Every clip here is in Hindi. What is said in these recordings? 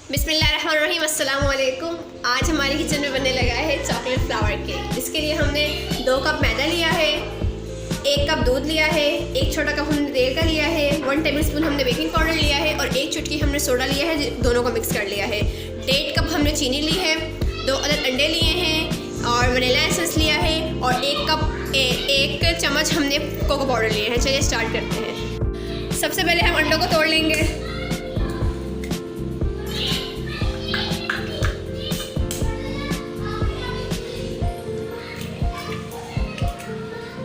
बिस्मिल्लाहिर्रहमानिर्रहीम, अस्सलाम वालेकुम। आज हमारे किचन में बनने लगा है चॉकलेट फ्लावर केक। जिसके लिए हमने 2 कप मैदा लिया है, 1 कप दूध लिया है, 1 छोटा कप हमने तेल का लिया है, 1 टेबलस्पून हमने बेकिंग पाउडर लिया है और 1 चुटकी हमने सोडा लिया है। दोनों को मिक्स कर लिया है। 1.5 कप हमने चीनी ली है, 2 अदद अंडे लिए हैं और वनीला एसेंस लिया है और 1 चम्मच हमने कोको पाउडर लिए हैं। चलिए स्टार्ट करते हैं। सबसे पहले हम अंडों को तोड़ लेंगे।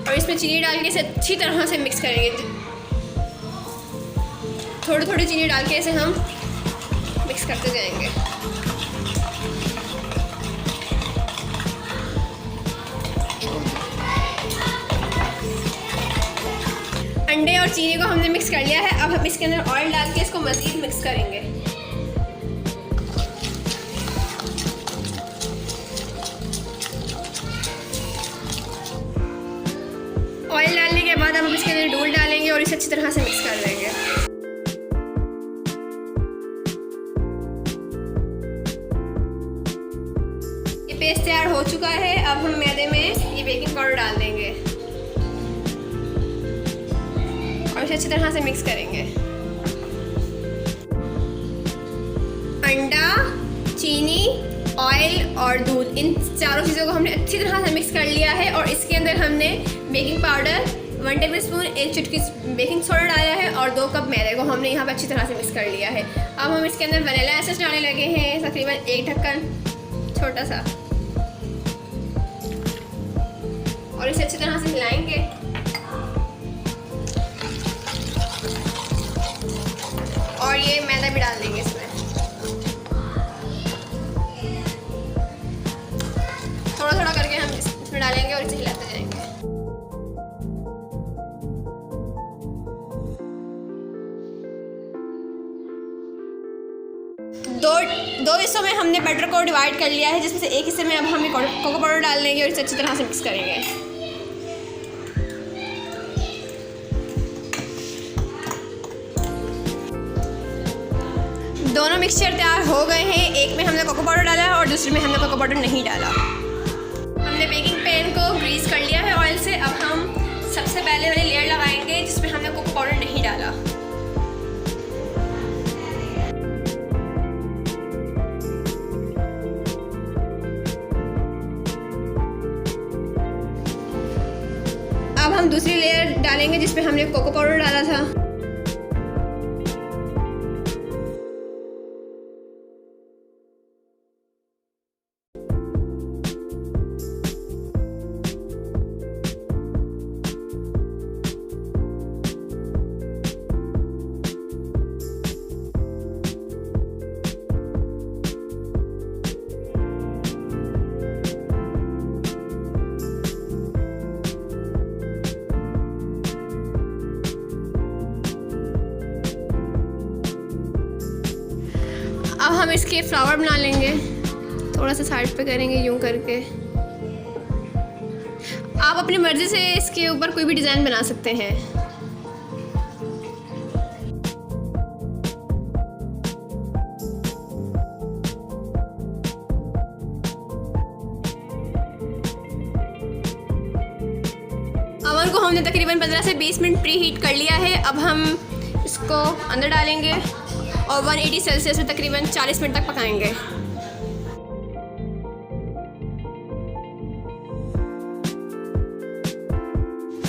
और इसमें चीनी डाल के इसे अच्छी तरह से मिक्स करेंगे। थोड़ी थोड़ी चीनी डाल के इसे हम मिक्स करते जाएंगे। अंडे और चीनी को हमने मिक्स कर लिया है। अब हम इसके अंदर ऑयल डाल के इसको मज़ीद मिक्स करेंगे। ऑयल डालने के बाद अब हम इसके अंदर दूध डालेंगे और इसे अच्छी तरह से मिक्स कर लेंगे। ये पेस्ट तैयार हो चुका है। अब हम मैदे में ये बेकिंग पाउडर डाल देंगे और इसे अच्छी तरह से मिक्स करेंगे। अंडा, चीनी, ऑयल और दूध, इन चारों चीज़ों को हमने अच्छी तरह से मिक्स कर लिया है और इसके अंदर हमने बेकिंग पाउडर 1 टेबलस्पून, 1 चुटकी बेकिंग सोडा डाला है और 2 कप मैदे को हमने यहाँ पर अच्छी तरह से मिक्स कर लिया है। अब हम इसके अंदर वनीला एसेंस डालने लगे हैं, तकरीबन 1 ढक्कन छोटा सा, और इसे अच्छी तरह से मिलाएंगे। और ये मैदा भी डाल देंगे इसमें। थोड़ा थोड़ा करके हम इसमें डालेंगे और इसे हिलाते जाएंगे। दो हिस्सों में हमने बैटर को डिवाइड कर लिया है, जिसमें से एक हिस्से में अब हम कोको पाउडर डाल देंगे और इसे अच्छी तरह से मिक्स करेंगे। दोनों मिक्सचर तैयार हो गए हैं। एक में हमने कोको पाउडर डाला है और दूसरे में हमने कोको पाउडर नहीं डाला। हमने बेकिंग पैन को ग्रीस कर लिया है ऑयल से। अब हम सबसे पहले वाली लेयर लगाएंगे जिसमें हमने कोको पाउडर नहीं डाला। अब हम दूसरी लेयर डालेंगे जिसमें हमने कोको पाउडर डाला था। अब हम इसके फ्लावर बना लेंगे। थोड़ा सा साइड पे करेंगे यूं करके। आप अपनी मर्ज़ी से इसके ऊपर कोई भी डिज़ाइन बना सकते हैं। ओवन को हमने तकरीबन 15 से 20 मिनट प्री हीट कर लिया है। अब हम इसको अंदर डालेंगे और 180 सेल्सियस में तकरीबन 40 मिनट तक पकाएंगे।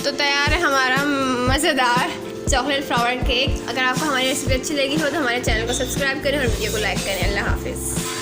तो तैयार है हमारा मज़ेदार चॉकलेट फ्लावर केक। अगर आपको हमारी रेसिपी अच्छी लगी हो तो हमारे चैनल को सब्सक्राइब करें और वीडियो को लाइक करें। अल्लाह हाफिज़।